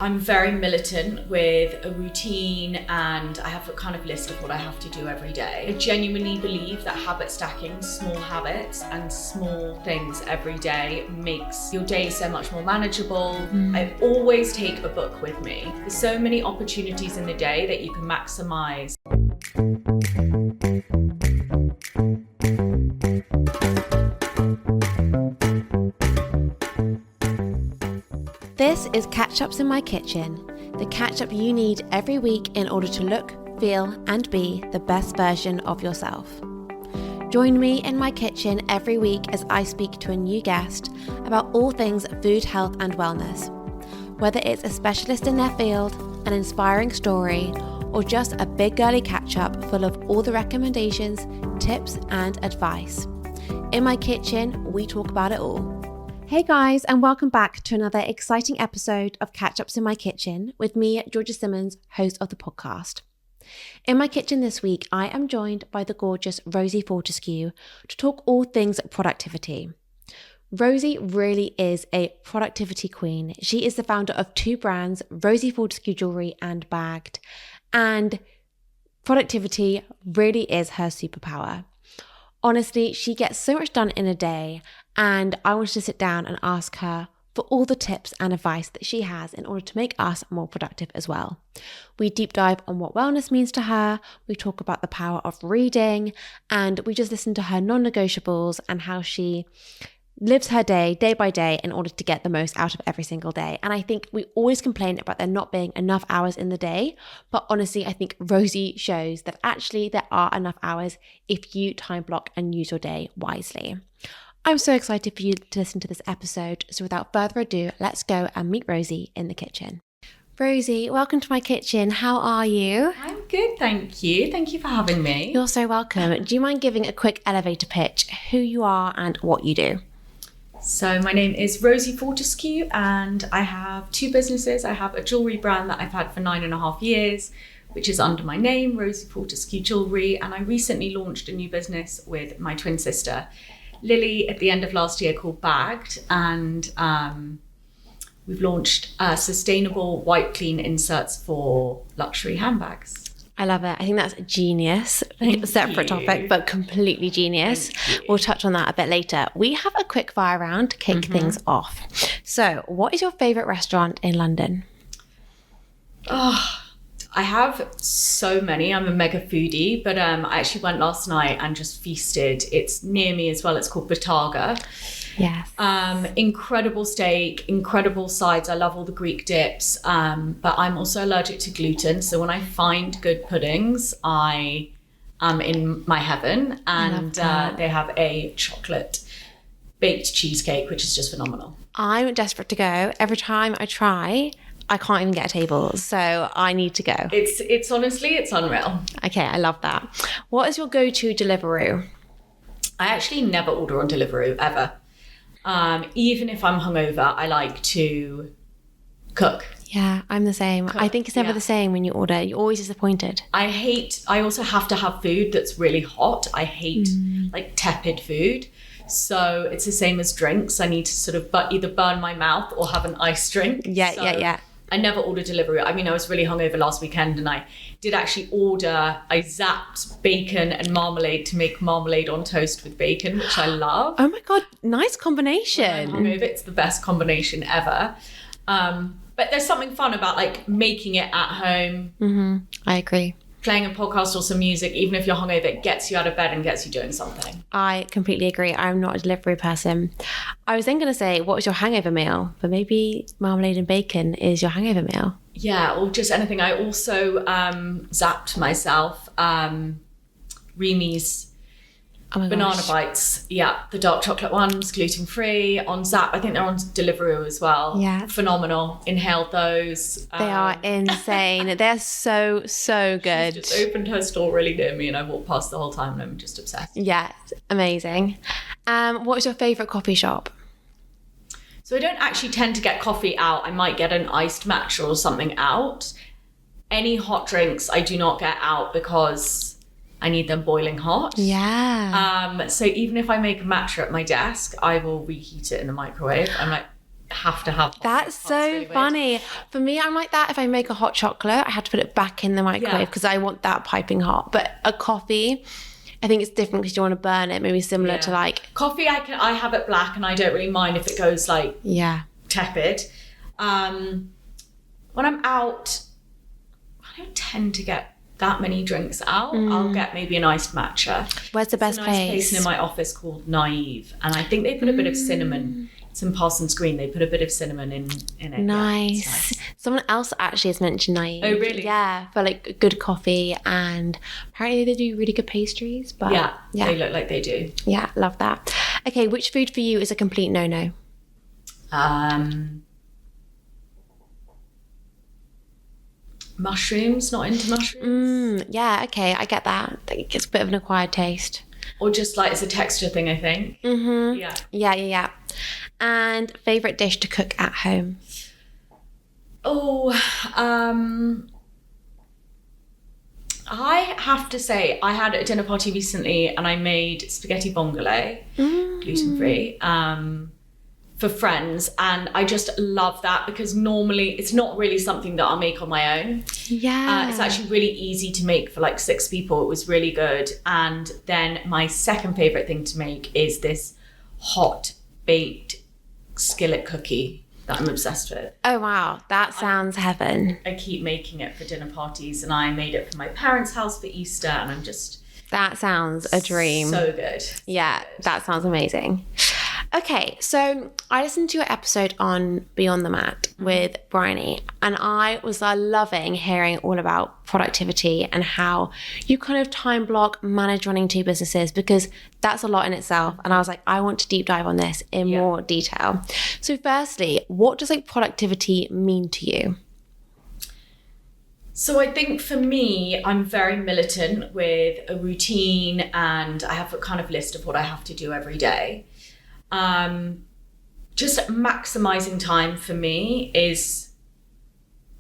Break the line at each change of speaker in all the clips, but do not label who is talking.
I'm very militant with a routine, and I have a kind of list of what I have to do every day. I genuinely believe that habit stacking, small habits and small things every day makes your day so much more manageable. I always take a book with me. There's so many opportunities in the day that you can maximize.
This is Catch-Ups in My Kitchen, the catch-up you need every week in order to look, feel and be the best version of yourself. Join me in my kitchen every week as I speak to a new guest about all things food, health and wellness. Whether it's a specialist in their field, an inspiring story, or just a big girly catch-up full of all the recommendations, tips and advice. In my kitchen, we talk about it all. Hey guys, and welcome back to another exciting episode of Catch-Ups in My Kitchen with me, Georgia Simmons, host of the podcast. In my kitchen this week, I am joined by the gorgeous Rosie Fortescue to talk all things productivity. Rosie really is a productivity queen. She is the founder of two brands, Rosie Fortescue Jewellery and Bagged, and productivity really is her superpower. Honestly, she gets so much done in a day, and I wanted to sit down and ask her for all the tips and advice that she has in order to make us more productive as well. We deep dive on what wellness means to her, we talk about the power of reading, and we just listen to her non-negotiables and how she lives her day by day in order to get the most out of every single day. And I think we always complain about there not being enough hours in the day, but honestly, I think Rosie shows that actually there are enough hours if you time block and use your day wisely. I'm so excited for you to listen to this episode. So without further ado, let's go and meet Rosie in the kitchen. Rosie, welcome to my kitchen. How are you?
I'm good, thank you. Thank you for having me.
You're so welcome. Do you mind giving a quick elevator pitch, who you are and what you do?
So my name is Rosie Fortescue and I have two businesses. I have a jewellery brand that I've had for 9.5 years, which is under my name, Rosie Fortescue Jewellery. And I recently launched a new business with my twin sister, Lily, at the end of last year called Bagged. And we've launched sustainable wipe clean inserts for luxury handbags.
I love it. I think that's genius. A separate topic, but completely genius. We'll touch on that a bit later. We have a quick fire round to kick things off. So what is your favourite restaurant in London?
Oh, I have so many. I'm a mega foodie, but I actually went last night and just feasted. It's near me as well. It's called Bataga.
Yes.
Incredible steak, incredible sides. I love all the Greek dips, but I'm also allergic to gluten. So when I find good puddings, I am in my heaven. And they have a chocolate baked cheesecake, which is just phenomenal.
I'm desperate to go. Every time I try, I can't even get a table. So I need to go.
It's honestly, it's unreal.
Okay, I love that. What is your go-to Deliveroo?
I actually never order on Deliveroo, ever. Even if I'm hungover, I like to cook.
Yeah, I'm the same. I think it's never the same when you order. You're always disappointed.
I also have to have food that's really hot. I hate like tepid food. So it's the same as drinks. I need to sort of either burn my mouth or have an iced drink.
Yeah.
I never order Deliveroo. I mean, I was really hungover last weekend and I did actually I zapped bacon and marmalade to make marmalade on toast with bacon, which I love.
Oh my God, nice combination.
When I'm hungover, it's the best combination ever. But there's something fun about like making it at home.
I agree.
Playing a podcast or some music, even if you're hungover, it gets you out of bed and gets you doing something.
I completely agree. I'm not a delivery person. I was then going to say, what was your hangover meal? But maybe marmalade and bacon is your hangover meal.
Yeah, or just anything. I also zapped myself Remi's banana bites. Yeah, the dark chocolate ones, gluten-free, on Zap. I think they're on Deliveroo as well.
Yeah.
Phenomenal. Inhaled those.
They are insane. They're so good.
She's just opened her store really near me and I walked past the whole time and I'm just obsessed.
Yeah, amazing. What is your favourite coffee shop?
So I don't actually tend to get coffee out. I might get an iced matcha or something out. Any hot drinks I do not get out because I need them boiling hot.
Yeah.
So even if I make a matcha at my desk, I will reheat it in the microwave. I'm like, have to have.
That's so funny. For me, I'm like that. If I make a hot chocolate, I have to put it back in the microwave because I want that piping hot. But a coffee, I think it's different because you want to burn it. Maybe similar to like
coffee. I have it black, and I don't really mind if it goes like tepid. When I'm out, I don't tend to get that many drinks out. I'll get maybe an iced matcha.
Where's the best
place? Nice place near my office called Naive, and I think they put a bit of cinnamon. It's in Parsons Green. They put a bit of cinnamon in it.
Nice. Someone else actually has mentioned Naive.
Oh, really?
Yeah, for like good coffee, and apparently they do really good pastries. But
yeah, they look like they do.
Yeah, love that. Okay, which food for you is a complete no-no?
Mushrooms, not into mushrooms.
Yeah, okay, I get that. It's a bit of an acquired taste.
Or just like it's a texture thing, I think.
Yeah. And favourite dish to cook at home?
I have to say, I had a dinner party recently and I made spaghetti vongole, gluten-free, for friends, and I just love that because normally it's not really something that I'll make on my own. It's actually really easy to make for like 6 people. It was really good. And then my second favorite thing to make is this hot baked skillet cookie that I'm obsessed with.
Oh wow, that sounds heaven.
I keep making it for dinner parties, and I made it for my parents' house for Easter, and I'm just...
That sounds a dream.
So good.
Yeah, that sounds amazing. Okay, so I listened to your episode on Beyond the Mat with Bryony, and I was loving hearing all about productivity and how you kind of time block, manage running 2 businesses, because that's a lot in itself. And I was like, I want to deep dive on this in more detail. So firstly, what does like productivity mean to you?
So I think for me, I'm very militant with a routine, and I have a kind of list of what I have to do every day. Just maximizing time for me is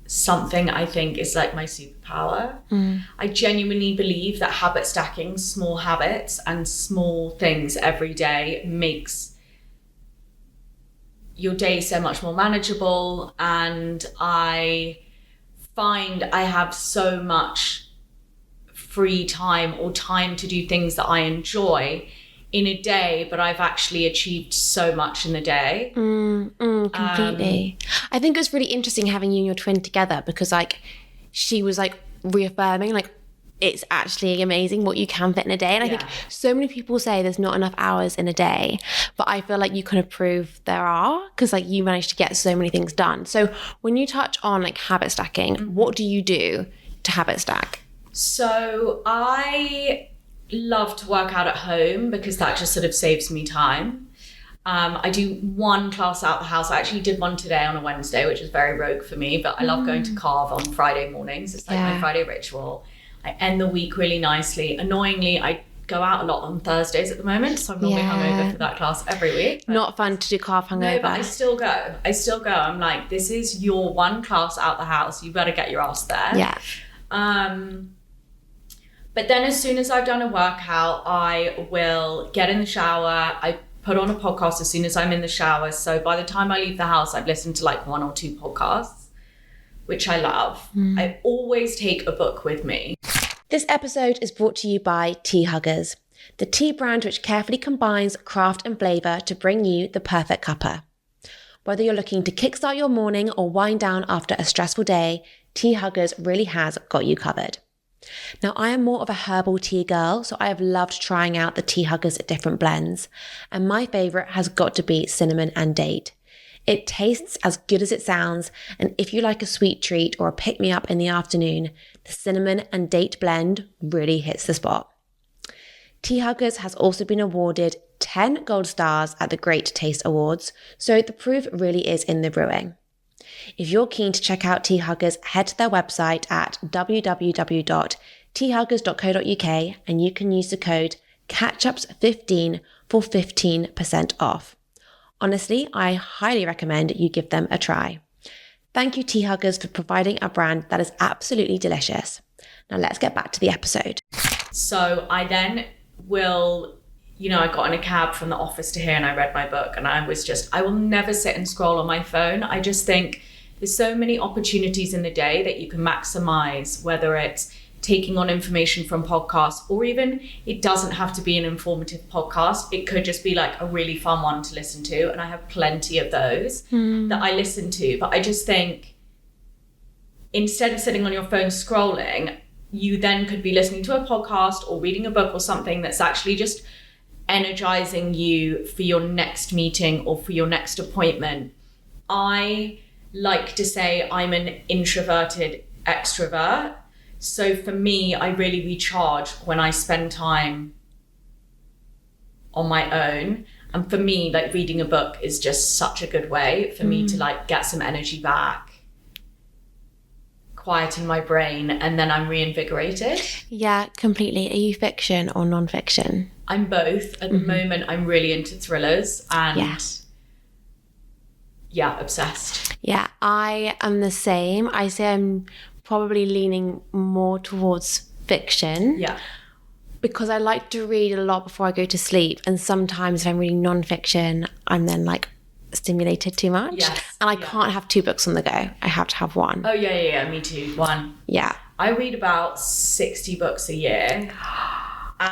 something I think is like my superpower. I genuinely believe that habit stacking small habits and small things every day makes your day so much more manageable. And I find I have so much free time or time to do things that I enjoy in a day, but I've actually achieved so much in the day.
Completely. I think it was really interesting having you and your twin together, because like she was like reaffirming like it's actually amazing what you can fit in a day. And I think so many people say there's not enough hours in a day, but I feel like you kind of prove there are, because like you managed to get so many things done. So when you touch on like habit stacking, what do you do to habit stack?
So I love to work out at home because that just sort of saves me time. I do 1 class out the house. I actually did one today on a Wednesday, which is very rogue for me, but I love going to carve on Friday mornings. It's like my Friday ritual. I end the week really nicely. Annoyingly, I go out a lot on Thursdays at the moment, so I'm normally hungover for that class every week.
Not fun to do carve hungover.
No, but I still go. I'm like, this is your 1 class out the house. You better get your ass there.
Yeah.
But then as soon as I've done a workout, I will get in the shower. I put on a podcast as soon as I'm in the shower. So by the time I leave the house, I've listened to like 1 or 2 podcasts, which I love. I always take a book with me.
This episode is brought to you by Tea Huggers, the tea brand which carefully combines craft and flavour to bring you the perfect cuppa. Whether you're looking to kickstart your morning or wind down after a stressful day, Tea Huggers really has got you covered. Now, I am more of a herbal tea girl, so I have loved trying out the Tea Huggers different blends, and my favourite has got to be cinnamon and date. It tastes as good as it sounds, and if you like a sweet treat or a pick-me-up in the afternoon, the cinnamon and date blend really hits the spot. Tea Huggers has also been awarded 10 gold stars at the Great Taste Awards, so the proof really is in the brewing. If you're keen to check out Tea Huggers, head to their website at www.teahuggers.co.uk and you can use the code CATCHUPS15 for 15% off. Honestly, I highly recommend you give them a try. Thank you, Tea Huggers, for providing a brand that is absolutely delicious. Now let's get back to the episode.
So I then will I got in a cab from the office to here and I read my book, and I will never sit and scroll on my phone. I just think there's so many opportunities in the day that you can maximize, whether it's taking on information from podcasts, or even it doesn't have to be an informative podcast. It could just be like a really fun one to listen to. And I have plenty of those that I listen to. But I just think instead of sitting on your phone scrolling, you then could be listening to a podcast or reading a book or something that's actually just energizing you for your next meeting or for your next appointment. I like to say I'm an introverted extrovert. So for me, I really recharge when I spend time on my own. And for me, like reading a book is just such a good way for me to like get some energy back, quieten my brain, and then I'm reinvigorated.
Yeah, completely. Are you fiction or non-fiction?
I'm both. At the moment, I'm really into thrillers and obsessed.
Yeah, I am the same. I say I'm probably leaning more towards fiction.
Yeah.
Because I like to read a lot before I go to sleep. And sometimes if I'm reading non-fiction, I'm then like stimulated too much.
Yes.
And I can't have 2 books on the go. I have to have one.
Oh, yeah. Me too. One.
Yeah.
I read about 60 books a year.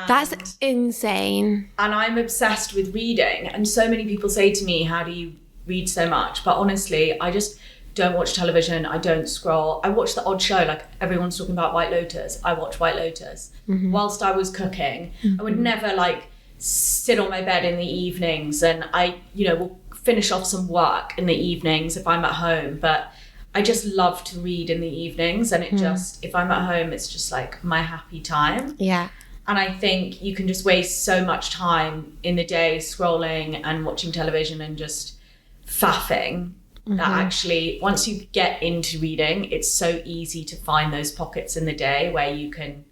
That's insane.
And I'm obsessed with reading. And so many people say to me, how do you read so much? But honestly, I just don't watch television. I don't scroll. I watch the odd show, like everyone's talking about White Lotus. I watch White Lotus whilst I was cooking. I would never like sit on my bed in the evenings, and I, will finish off some work in the evenings if I'm at home. But I just love to read in the evenings, and it just, if I'm at home, it's just like my happy time.
Yeah.
And I think you can just waste so much time in the day scrolling and watching television and just faffing. That actually, once you get into reading, it's so easy to find those pockets in the day where you can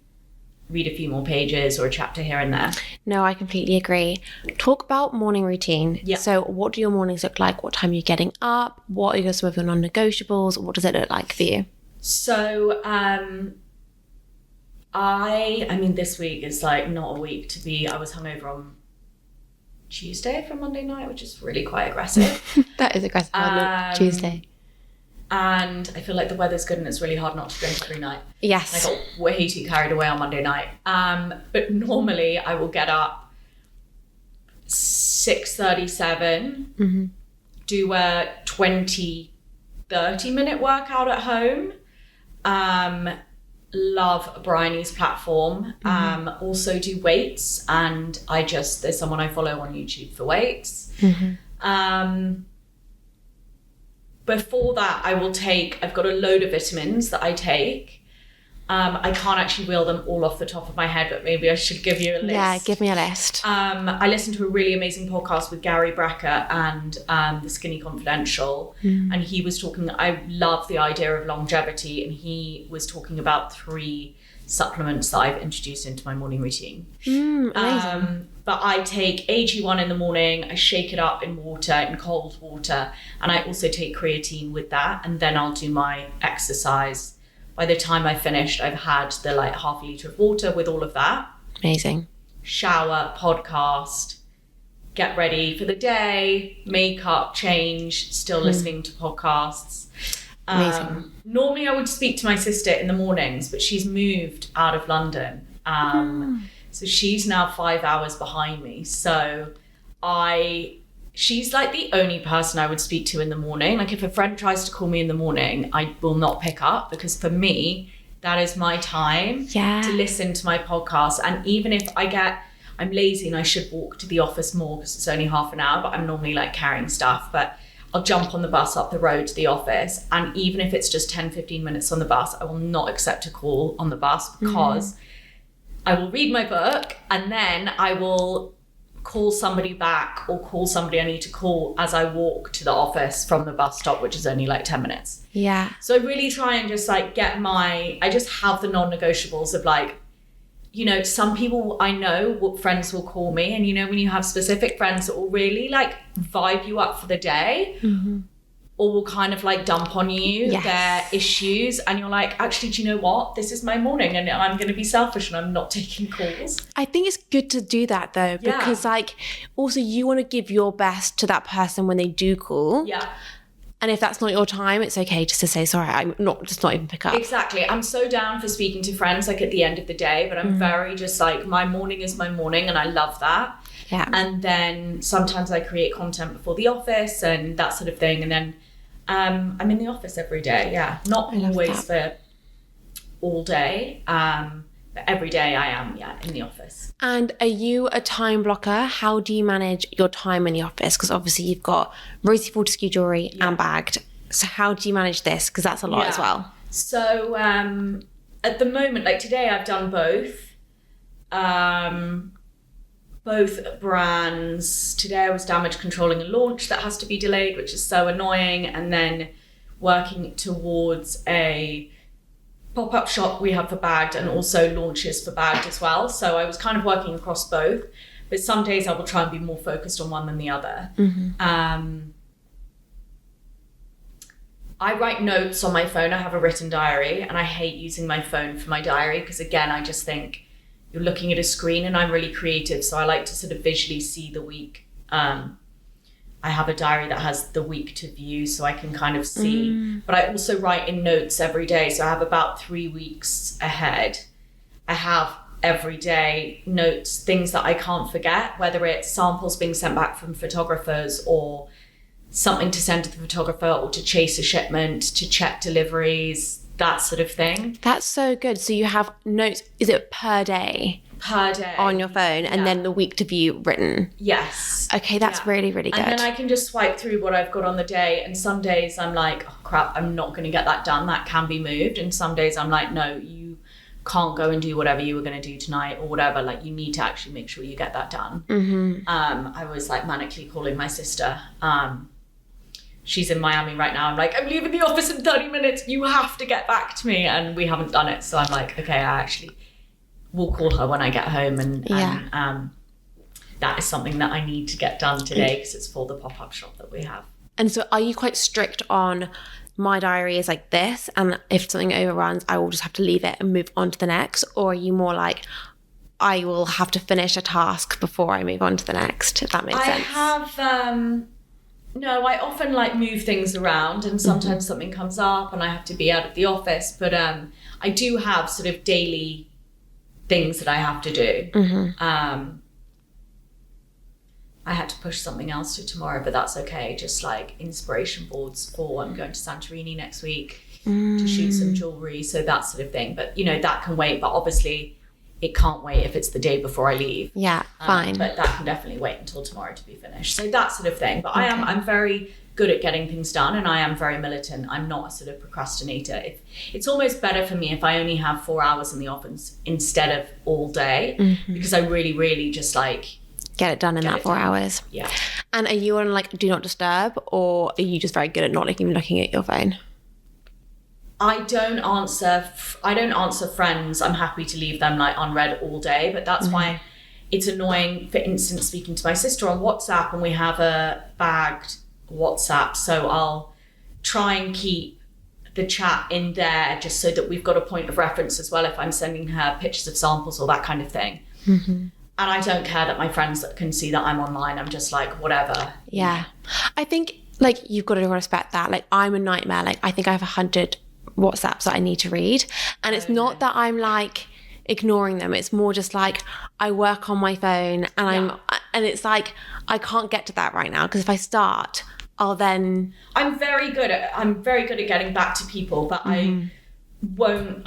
read a few more pages or a chapter here and there.
No, I completely agree. Talk about morning routine.
Yeah.
So what do your mornings look like? What time are you getting up? What are some of your non-negotiables? What does it look like for you?
So I mean, this week is like not a week to be, I was hungover on Tuesday from Monday night, which is really quite aggressive.
That is aggressive on Tuesday.
And I feel like the weather's good and it's really hard not to drink every night.
Yes.
I got way too carried away on Monday night. But normally I will get up 6:37, do a 20-30 minute workout at home. Love Bryony's platform. Also do weights, and there's someone I follow on YouTube for weights. Before that, I've got a load of vitamins that I take. I can't actually reel them all off the top of my head, but maybe I should give you a list.
Yeah, give me a list.
I listened to a really amazing podcast with Gary Bracker and The Skinny Confidential. And he was talking, I love the idea of longevity, and he was talking about 3 supplements that I've introduced into my morning routine.
Amazing.
But I take AG1 in the morning, I shake it up in cold water, and I also take creatine with that, and then I'll do my exercise. By the time I finished, I've had the half a litre of water with all of that.
Amazing.
Shower, podcast, get ready for the day, makeup, change, still listening to podcasts.
Amazing.
Normally I would speak to my sister in the mornings, but she's moved out of London. So she's now 5 hours behind me. So she's like the only person I would speak to in the morning. Like if a friend tries to call me in the morning, I will not pick up, because for me, that is my time to listen to my podcast. And even if I'm lazy and I should walk to the office more because it's only half an hour, but I'm normally carrying stuff, but I'll jump on the bus up the road to the office. And even if it's just 10-15 minutes on the bus, I will not accept a call on the bus, because I will read my book and then I will call somebody back or call somebody I need to call as I walk to the office from the bus stop, which is only 10 minutes.
Yeah.
So I really try and just I just have the non-negotiables of some people I know, what friends will call me, and when you have specific friends that will really vibe you up for the day, or will kind of like dump on you their issues, and you're like, actually, do you know what? This is my morning and I'm going to be selfish and I'm not taking calls.
I think it's good to do that though, because like also you want to give your best to that person when they do call.
Yeah.
And if that's not your time, it's okay just to say, sorry, I'm not even pick up.
Exactly. I'm so down for speaking to friends like at the end of the day, but I'm very just like, my morning is my morning and I love that.
Yeah.
And then sometimes I create content before the office and that sort of thing. And then I'm in the office every day. Yeah. Not always for all day. But every day I am, in the office.
And are you a time blocker? How do you manage your time in the office? Because obviously you've got Rosie Fortescue Jewellery and bagged. So how do you manage this? Because that's a lot as well.
So at the moment, like today I've done both. Both brands. Today I was damage controlling a launch that has to be delayed, which is so annoying. And then working towards a pop-up shop we have for bagged and also launches for bagged as well. So I was kind of working across both, but some days I will try and be more focused on one than the other. I write notes on my phone. I have a written diary and I hate using my phone for my diary because again, I just think you're looking at a screen and I'm really creative. So I like to sort of visually see the week. I have a diary that has the week to view so I can kind of see, but I also write in notes every day. So I have about 3 weeks ahead. I have every day notes, things that I can't forget, whether it's samples being sent back from photographers or something to send to the photographer or to chase a shipment, to check deliveries, that sort of thing.
That's so good. So you have notes, is it per day?
Per day.
On your phone and then the week to view written?
Yes.
Okay, that's really, really good.
And then I can just swipe through what I've got on the day, and some days I'm like, oh crap, I'm not going to get that done. That can be moved. And some days I'm like, no, you can't go and do whatever you were going to do tonight or whatever. Like you need to actually make sure you get that done. I was like manically calling my sister. She's in Miami right now. I'm like, I'm leaving the office in 30 minutes. You have to get back to me. And we haven't done it. So I'm like, okay, I actually will call her when I get home. And that is something that I need to get done today because it's for the pop-up shop that we have.
And so are you quite strict on my diary is like this, and if something overruns, I will just have to leave it and move on to the next? Or are you more like, I will have to finish a task before I move on to the next, if that makes sense?
I have... No, I often like move things around and sometimes something comes up and I have to be out of the office. But I do have sort of daily things that I have to do. I had to push something else to tomorrow, but that's okay. Just like inspiration boards for, I'm going to Santorini next week to shoot some jewellery. So that sort of thing. But, you know, that can wait. But obviously it can't wait if it's the day before I leave.
Yeah, fine.
But that can definitely wait until tomorrow to be finished. So that sort of thing. But I'm very good at getting things done and I am very militant. I'm not a sort of procrastinator. It's almost better for me if I only have 4 hours in the office instead of all day because I really, really just like...
Get it done in that 4 hours.
Yeah.
And are you on like do not disturb, or are you just very good at not even looking at your phone?
I don't answer friends. I'm happy to leave them like unread all day, but that's why it's annoying, for instance, speaking to my sister on WhatsApp, and we have a bagged WhatsApp. So I'll try and keep the chat in there just so that we've got a point of reference as well if I'm sending her pictures of samples or that kind of thing. And I don't care that my friends can see that I'm online. I'm just like, whatever.
Yeah. I think like you've got to respect that. Like I'm a nightmare. Like I think I have 100 WhatsApps that I need to read. And it's not that I'm like ignoring them. It's more just like I work on my phone and it's like I can't get to that right now because if I start, I'll then...
I'm very good at getting back to people, but I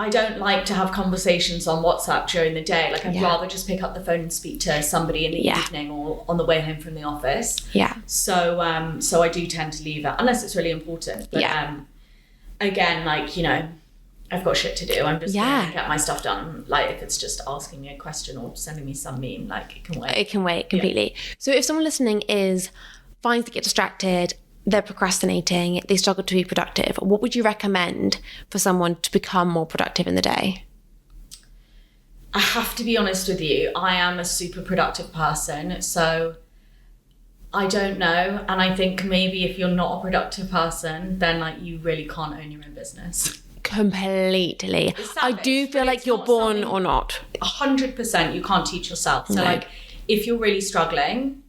don't like to have conversations on WhatsApp during the day. Like I'd rather just pick up the phone and speak to somebody in the evening or on the way home from the office.
Yeah.
So I do tend to leave it unless it's really important. But again, like, you know, I've got shit to do. I'm just going to get my stuff done. Like if it's just asking me a question or sending me some meme, like it can wait.
It can wait completely. Yeah. So if someone listening finds to get distracted, they're procrastinating, they struggle to be productive, what would you recommend for someone to become more productive in the day?
I have to be honest with you. I am a super productive person. So I don't know. And I think maybe if you're not a productive person, then like you really can't own your own business.
Completely. I do feel like you're born or not.
100% you can't teach yourself. So like if you're really struggling,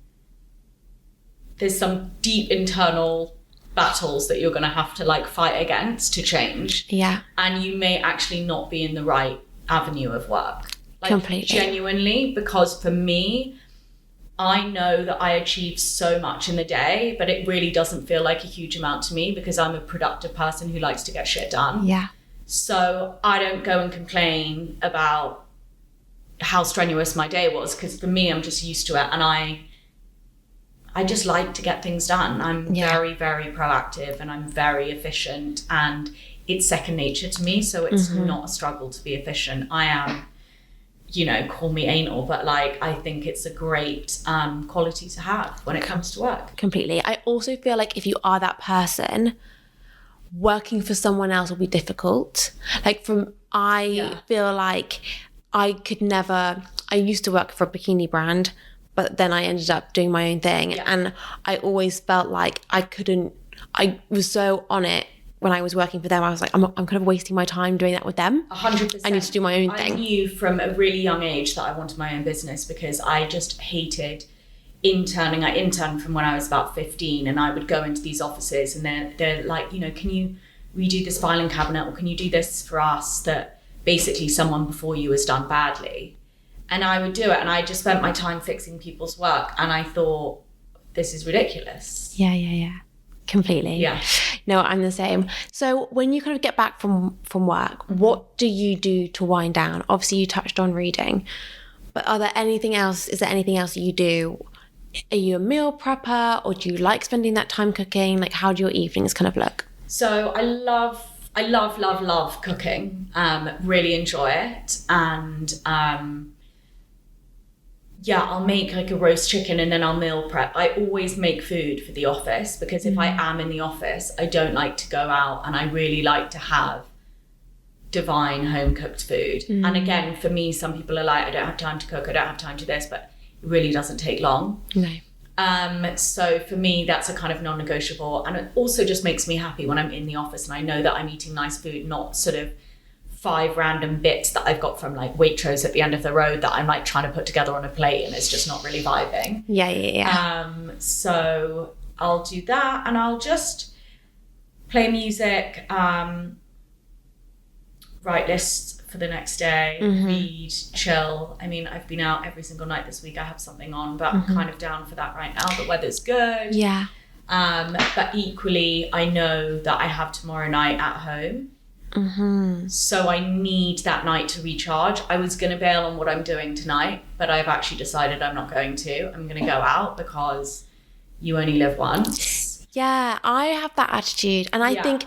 there's some deep internal battles that you're going to have to like fight against to change.
Yeah.
And you may actually not be in the right avenue of work. Like,
completely.
Genuinely, because for me, I know that I achieve so much in the day, but it really doesn't feel like a huge amount to me because I'm a productive person who likes to get shit done.
Yeah.
So I don't go and complain about how strenuous my day was, because for me, I'm just used to it. And I just like to get things done. I'm very, very proactive and I'm very efficient, and it's second nature to me. So it's not a struggle to be efficient. I am, you know, call me anal, but like, I think it's a great quality to have when it comes to work.
Completely. I also feel like if you are that person, working for someone else will be difficult. Like I feel like I could never, I used to work for a bikini brand, but then I ended up doing my own thing. Yeah. And I always felt like I was so on it when I was working for them. I was like, I'm kind of wasting my time doing that with them.
100%.
I need to do my own thing.
I knew from a really young age that I wanted my own business because I just hated interning. I interned from when I was about 15, and I would go into these offices and they're like, you know, can you redo this filing cabinet, or can you do this for us that basically someone before you has done badly? And I would do it, and I just spent my time fixing people's work, and I thought, this is ridiculous.
Yeah. Completely.
Yeah.
No, I'm the same. So when you kind of get back from work, what do you do to wind down? Obviously you touched on reading, but is there anything else that you do? Are you a meal prepper, or do you like spending that time cooking? Like, how do your evenings kind of look?
So I love cooking. Really enjoy it. And I'll make like a roast chicken and then I'll meal prep. I always make food for the office because if I am in the office, I don't like to go out, and I really like to have divine home cooked food. And again, for me, some people are like, I don't have time to cook, I don't have time to this, but it really doesn't take long.
No.
So for me, that's a kind of non-negotiable. And it also just makes me happy when I'm in the office and I know that I'm eating nice food, not sort of 5 random bits that I've got from like Waitrose at the end of the road that I'm like trying to put together on a plate and it's just not really vibing.
Yeah.
So I'll do that, and I'll just play music, write lists for the next day, read, chill. I mean, I've been out every single night this week. I have something on, but I'm kind of down for that right now. The weather's good.
Yeah.
But equally, I know that I have tomorrow night at home. So I need that night to recharge. I was going to bail on what I'm doing tonight, but I've actually decided I'm not going to. I'm going to go out because you only live once.
Yeah, I have that attitude. And I think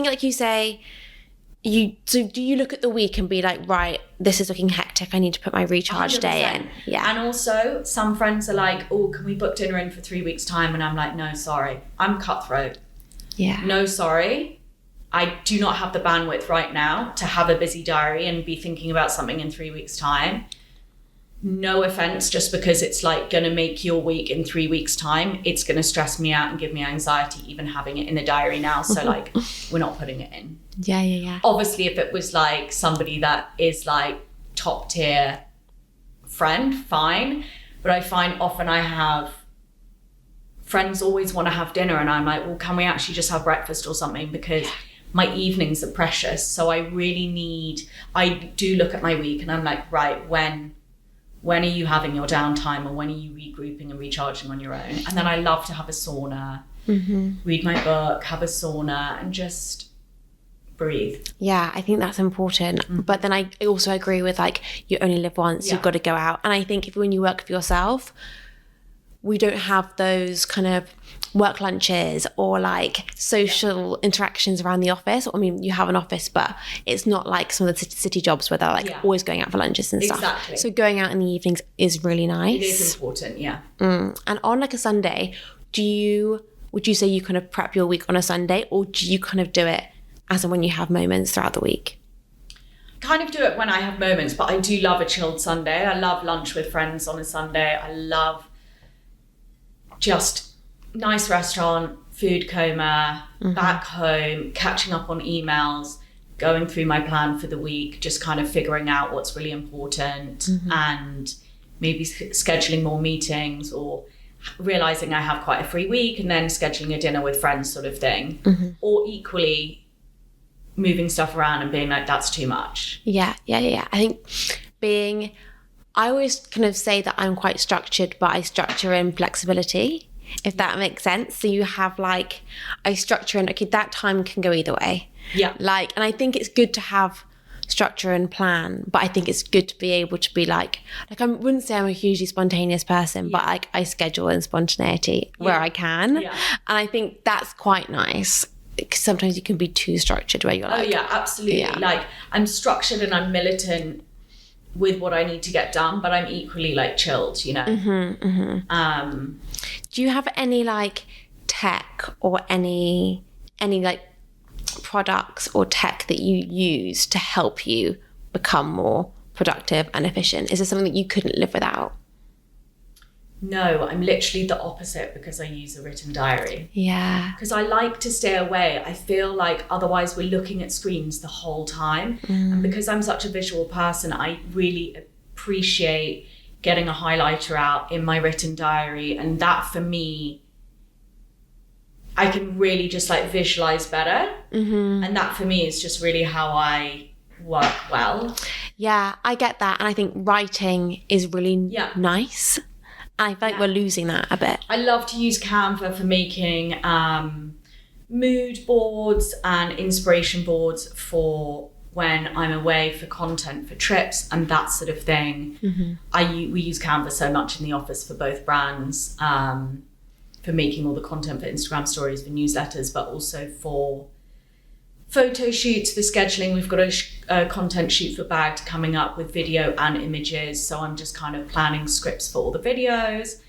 like you say, so do you look at the week and be like, right, this is looking hectic, I need to put my recharge
100%.
day in? Yeah.
And also some friends are like, oh, can we book dinner in for 3 weeks time? And I'm like, no, sorry, I'm cutthroat.
Yeah.
No, sorry. I do not have the bandwidth right now to have a busy diary and be thinking about something in 3 weeks time. No offense, just because it's like going to make your week in 3 weeks time, it's going to stress me out and give me anxiety even having it in the diary now. So like, we're not putting it in.
Yeah.
Obviously, if it was like somebody that is like top tier friend, fine. But I find often I have friends always want to have dinner and I'm like, well, can we actually just have breakfast or something? Because my evenings are precious. So I do look at my week and I'm like, right, when are you having your downtime, or when are you regrouping and recharging on your own? And then I love to have a sauna, read my book, have a sauna, and just breathe.
Yeah, I think that's important. But then I also agree with like, you only live once, you've got to go out. And I think when you work for yourself, we don't have those kind of work lunches or like social interactions around the office. I mean, you have an office, but it's not like some of the city jobs where they're like always going out for lunches and stuff. So going out in the evenings is really nice.
It is important, yeah.
And on like a Sunday, would you say you kind of prep your week on a Sunday, or do you kind of do it as and when you have moments throughout the week?
Kind of do it when I have moments, but I do love a chilled Sunday. I love lunch with friends on a Sunday. I love just nice restaurant, food coma, back home, catching up on emails, going through my plan for the week, just kind of figuring out what's really important and maybe scheduling more meetings or realizing I have quite a free week and then scheduling a dinner with friends sort of thing. Or equally moving stuff around and being like, that's too much.
Yeah. I think I always kind of say that I'm quite structured, but I structure in flexibility, if that makes sense. So you have like, I structure in, okay, that time can go either way.
Yeah.
Like, and I think it's good to have structure and plan, but I think it's good to be able to be like I wouldn't say I'm a hugely spontaneous person, but like I schedule in spontaneity where I can. And I think that's quite nice. Because sometimes you can be too structured where you're like...
Oh, yeah, absolutely. Yeah. Like, I'm structured and I'm militant with what I need to get done, but I'm equally, like, chilled, you know?
Do you have any, like, tech or any like, products or tech that you use to help you become more productive and efficient? Is there something that you couldn't live without?
No, I'm literally the opposite because I use a written diary.
Yeah.
Because I like to stay away. I feel like otherwise we're looking at screens the whole time. And because I'm such a visual person, I really appreciate getting a highlighter out in my written diary. And that for me, I can really just like visualize better. And that for me is just really how I work well.
Yeah, I get that. And I think writing is really nice. I feel like we're losing that a bit.
I love to use Canva for making mood boards and inspiration boards for when I'm away for content for trips and that sort of thing. We use Canva so much in the office for both brands, for making all the content for Instagram stories, for newsletters, but also for photo shoots, for scheduling. We've got a content shoot for Bagged coming up with video and images. So I'm just kind of planning scripts for all the videos.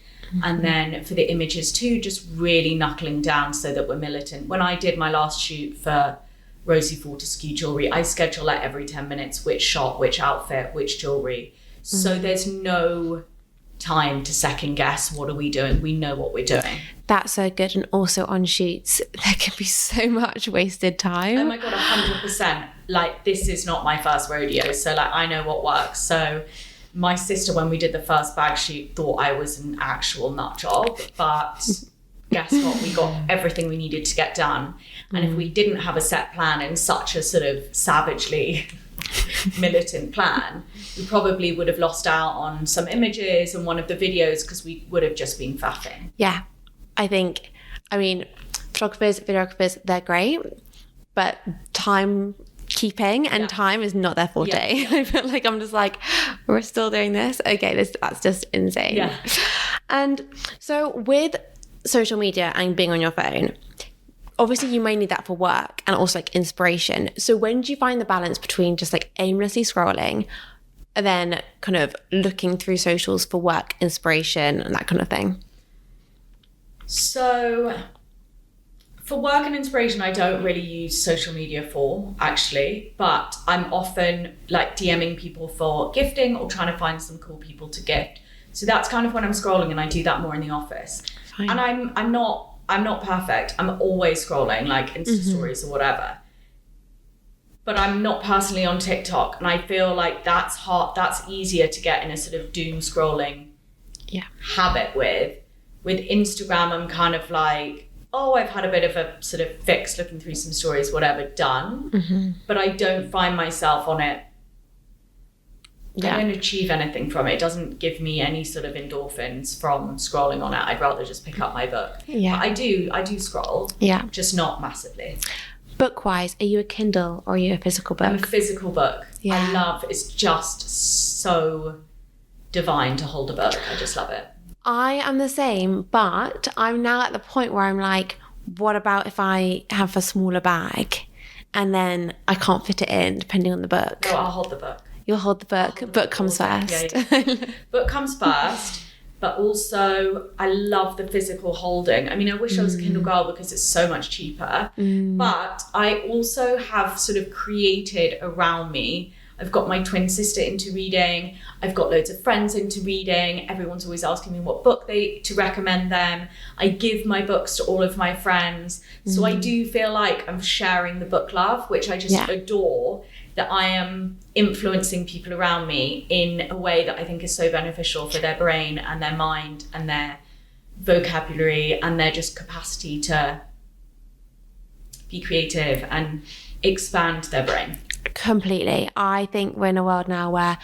And then for the images too, just really knuckling down so that we're militant. When I did my last shoot for Rosie Fortescue Jewellery, I schedule like every 10 minutes, which shot, which outfit, which jewellery. So there's no time to second guess. What are we doing? We know what we're doing.
That's so good. And also on shoots, there can be so much wasted time.
Oh my God, 100%. Like, this is not my first rodeo. So like, I know what works. So my sister, when we did the first bag shoot, thought I was an actual nut job, but guess what? We got everything we needed to get done. And if we didn't have a set plan and such a sort of savagely militant plan, we probably would have lost out on some images and one of the videos because we would have just been faffing.
Yeah, I mean, photographers, videographers, they're great, but time keeping and time is not their forte. I feel like I'm just like, we're still doing this. Okay, that's just insane.
Yeah.
And so with social media and being on your phone, obviously you may need that for work and also like inspiration. So when do you find the balance between just like aimlessly scrolling and then kind of looking through socials for work, inspiration and that kind of thing?
So for work and inspiration, I don't really use social media for, actually, but I'm often like DMing people for gifting or trying to find some cool people to gift. So that's kind of when I'm scrolling, and I do that more in the office. Fine. And I'm not perfect. I'm always scrolling like Insta stories or whatever. But I'm not personally on TikTok, and I feel like that's hard. That's easier to get in a sort of doom scrolling habit with. With Instagram, I'm kind of like, oh, I've had a bit of a sort of fix looking through some stories, whatever, done. But I don't find myself on it. I don't achieve anything from it. It doesn't give me any sort of endorphins from scrolling on it. I'd rather just pick up my book. Yeah. But I do scroll. Yeah. Just not massively.
Book-wise, are you a Kindle or are you a physical book?
I'm a physical book. Yeah. It's just so divine to hold a book. I just love it.
I am the same, but I'm now at the point where I'm like, what about if I have a smaller bag and then I can't fit it in depending on the book?
No, I'll hold the book.
You'll hold the book. Book comes first.
Yeah. Book comes first, but also I love the physical holding. I mean, I wish I was a Kindle girl because it's so much cheaper, but I also have sort of created around me I've got my twin sister into reading. I've got loads of friends into reading. Everyone's always asking me what book to recommend them. I give my books to all of my friends. So I do feel like I'm sharing the book love, which I just adore, that I am influencing people around me in a way that I think is so beneficial for their brain and their mind and their vocabulary and their just capacity to be creative and expand their brain.
Completely. I think we're in a world now where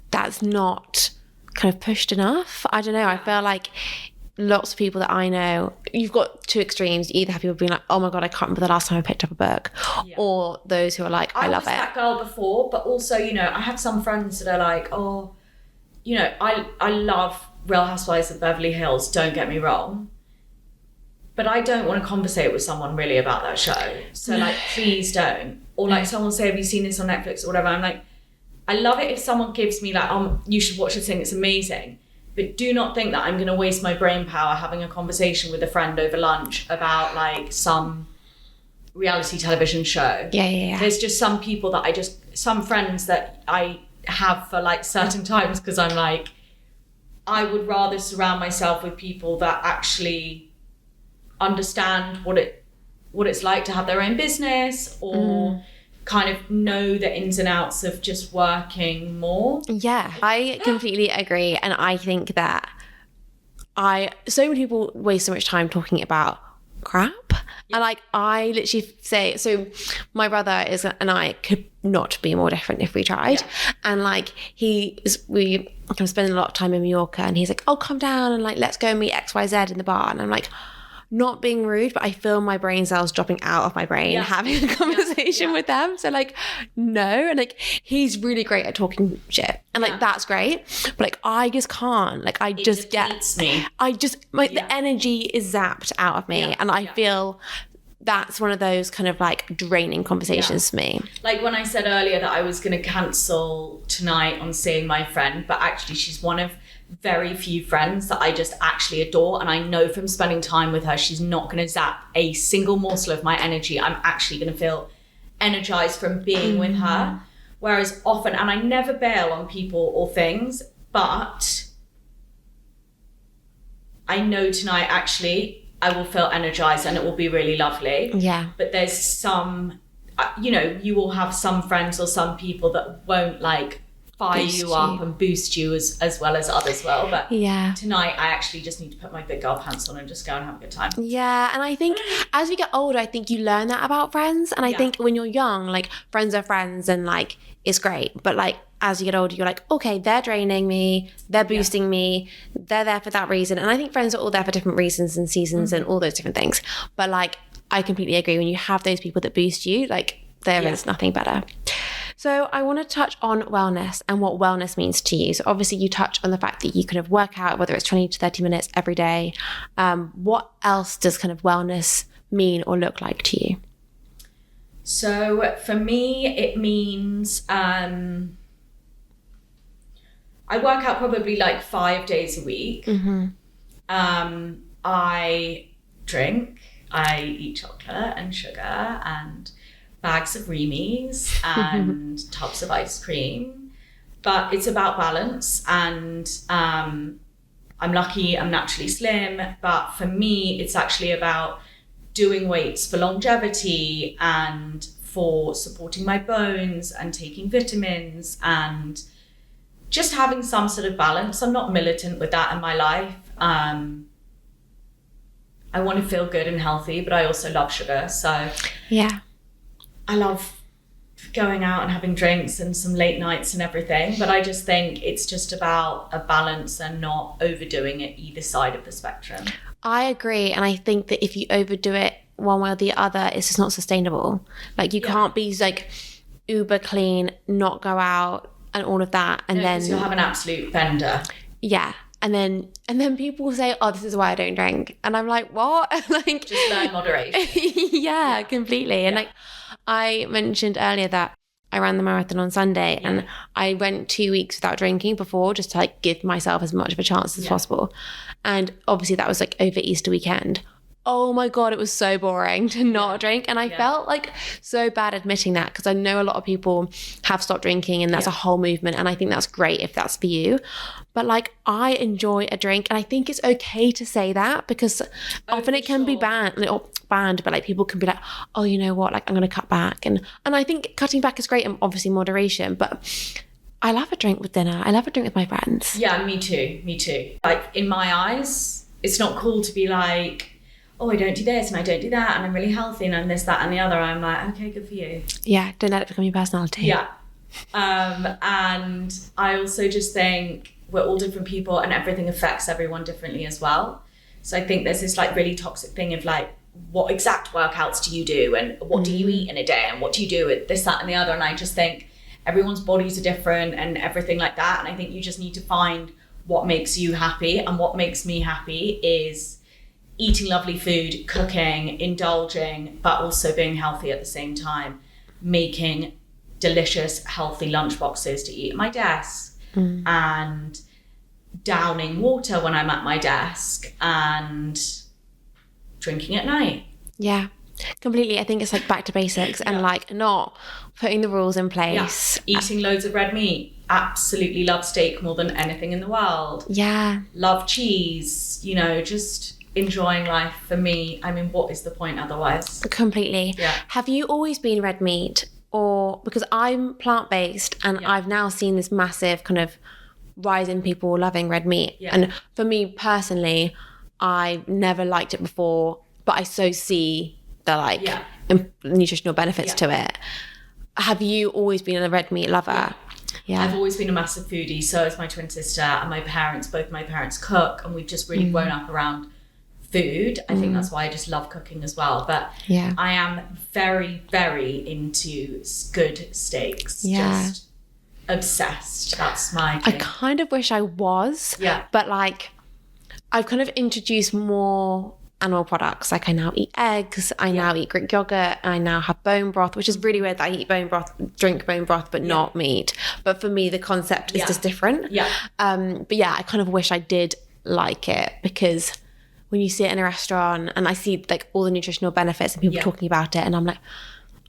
that's not kind of pushed enough. I don't know. I feel like lots of people that I know, you've got two extremes. You either have people being like, oh my God, I can't remember the last time I picked up a book. Or those who are like, I love it. I was
that girl before, but also, you know, I have some friends that are like, oh, you know, I love Real Housewives of Beverly Hills, don't get me wrong. But I don't want to conversate with someone really about that show. So like, please don't. Or like someone say, have you seen this on Netflix or whatever? I'm like, I love it if someone gives me like, you should watch this thing, it's amazing. But do not think that I'm going to waste my brain power having a conversation with a friend over lunch about like some reality television show.
Yeah.
There's just some people that some friends that I have for like certain times, because I'm like, I would rather surround myself with people that actually understand what it's like to have their own business or kind of know the ins and outs of just working more.
Yeah, I completely agree. And I think that so many people waste so much time talking about crap. And like, I literally say, so my brother and I could not be more different if we tried. And like, we kind of spend a lot of time in Mallorca, and he's like, oh, come down and like, let's go meet XYZ in the bar. And I'm like, not being rude, but I feel my brain cells dropping out of my brain having a conversation with them. So like, no. And like, he's really great at talking shit. And like, that's great. But like, I just can't. Like, it just gets me. The energy is zapped out of me. And I feel that's one of those kind of like draining conversations for me.
Like when I said earlier that I was going to cancel tonight on seeing my friend, but actually she's one of very few friends that I just actually adore, and I know from spending time with her she's not going to zap a single morsel of my energy. I'm actually going to feel energized from being with her. Whereas often, and I never bail on people or things, but I know tonight actually I will feel energized and it will be really lovely. But there's some, you know, you will have some friends or some people that won't like fire you up and boost you as well as others will. But tonight I actually just need to put my big girl pants on and just go and have a good time.
And I think as we get older, I think you learn that about friends. And I think when you're young, like, friends are friends and like it's great, but like as you get older, you're like, okay, they're draining me, they're boosting me, they're there for that reason. And I think friends are all there for different reasons and seasons and all those different things. But like, I completely agree, when you have those people that boost you, like, there is nothing better. So I want to touch on wellness and what wellness means to you. So obviously you touch on the fact that you kind of work out, whether it's 20 to 30 minutes every day. What else does kind of wellness mean or look like to you?
So for me, it means I work out probably like 5 days a week. I drink, I eat chocolate and sugar and bags of Reemies and tubs of ice cream, but it's about balance. And I'm lucky I'm naturally slim, but for me it's actually about doing weights for longevity and for supporting my bones and taking vitamins and just having some sort of balance. I'm not militant with that in my life. I want to feel good and healthy, but I also love sugar. So I love going out and having drinks and some late nights and everything, but I just think it's just about a balance and not overdoing it either side of the spectrum.
I agree. And I think that if you overdo it one way or the other, it's just not sustainable. Like, you can't be like uber clean, not go out and all of that. And then
you'll have an absolute bender.
And then people will say, oh, this is why I don't drink. And I'm like, what? Like,
just learn moderation.
Completely. And like I mentioned earlier that I ran the marathon on Sunday and I went 2 weeks without drinking before, just to like give myself as much of a chance as possible. And obviously that was like over Easter weekend. oh my God, it was so boring to not drink. And I felt like so bad admitting that, because I know a lot of people have stopped drinking and that's a whole movement. And I think that's great if that's for you. But like, I enjoy a drink, and I think it's okay to say that, because often it can be banned, but like people can be like, oh, you know what, like I'm going to cut back. And I think cutting back is great, and obviously moderation, but I love a drink with dinner. I love a drink with my friends.
Yeah, me too. Like, in my eyes, it's not cool to be like, oh, I don't do this and I don't do that and I'm really healthy and I'm this, that and the other. I'm like, okay, good for you.
Yeah, don't let it become your personality.
Yeah. And I also just think we're all different people and everything affects everyone differently as well. So I think there's this like really toxic thing of like, what exact workouts do you do and what do you eat in a day and what do you do with this, that and the other. And I just think everyone's bodies are different and everything like that. And I think you just need to find what makes you happy. And what makes me happy is eating lovely food, cooking, indulging, but also being healthy at the same time, making delicious, healthy lunch boxes to eat at my desk, and downing water when I'm at my desk, and drinking at night.
Yeah, completely. I think it's like back to basics and like not putting the rules in place.
Yeah. Eating loads of red meat. Absolutely love steak more than anything in the world.
Yeah.
Love cheese, you know, just enjoying life. For me, I mean, what is the point otherwise?
Completely.
Yeah.
Have you always been red meat, or because I'm plant-based and I've now seen this massive kind of rise in people loving red meat.
Yeah.
And for me personally, I never liked it before, but I so see the like nutritional benefits to it. Have you always been a red meat lover? Yeah.
I've always been a massive foodie. So is my twin sister, and my parents, both my parents cook, and we've just really grown up around food. I think that's why I just love cooking as well. But I am very, very into good steaks.
Yeah.
Just obsessed. That's my thing.
I kind of wish I was.
Yeah.
But like, I've kind of introduced more animal products. Like I now eat eggs, I now eat Greek yogurt, and I now have bone broth, which is really weird that I eat bone broth, drink bone broth, but not meat. But for me, the concept is just different.
Yeah.
But yeah, I kind of wish I did like it, because when you see it in a restaurant and I see like all the nutritional benefits and people talking about it, and I'm like,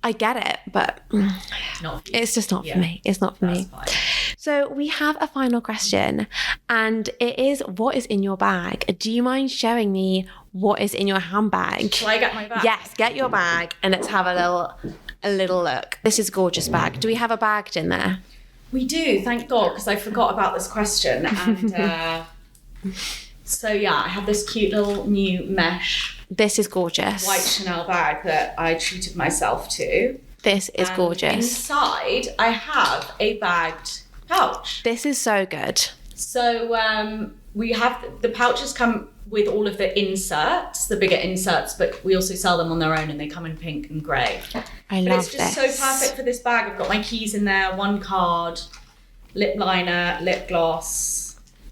I get it, but it's just not for me. It's not for me.
Fine.
So we have a final question, and it is, what is in your bag? Do you mind showing me what is in your handbag?
Shall I get my bag?
Yes, get your bag and let's have a little look. This is a gorgeous bag. Do we have a bag in there?
We do, thank God, because I forgot about this question. And so yeah, I have this cute little new mesh.
This is gorgeous.
White Chanel bag that I treated myself to.
This is gorgeous.
Inside, I have a bagged pouch.
This is so good.
So we have, the pouches come with all of the inserts, the bigger inserts, but we also sell them on their own, and they come in pink and grey.
I love this.
It's just so perfect for this bag. I've got my keys in there, one card, lip liner, lip gloss.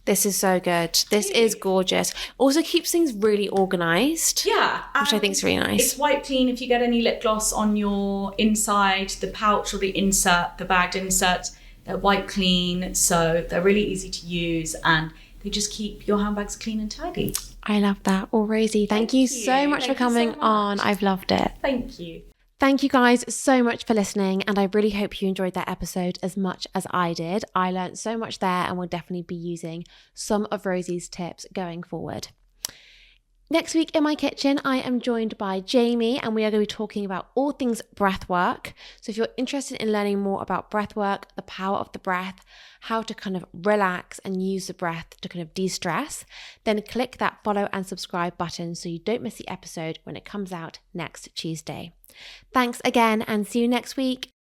This is so good. This is gorgeous. Also keeps things really organised.
Yeah.
Which I think is really nice.
It's wipe clean. If you get any lip gloss on your inside, the pouch or the insert, the bagged insert, they're wipe clean. So they're really easy to use, and they just keep your handbags clean and tidy.
I love that. Well, Rosie, thank you so much for coming on. I've loved it.
Thank you.
Thank you guys so much for listening, and I really hope you enjoyed that episode as much as I did. I learned so much there, and will definitely be using some of Rosie's tips going forward. Next week in my kitchen, I am joined by Jamie, and we are going to be talking about all things breath work. So if you're interested in learning more about breath work, the power of the breath, how to kind of relax and use the breath to kind of de-stress, then click that follow and subscribe button so you don't miss the episode when it comes out next Tuesday. Thanks again, and see you next week.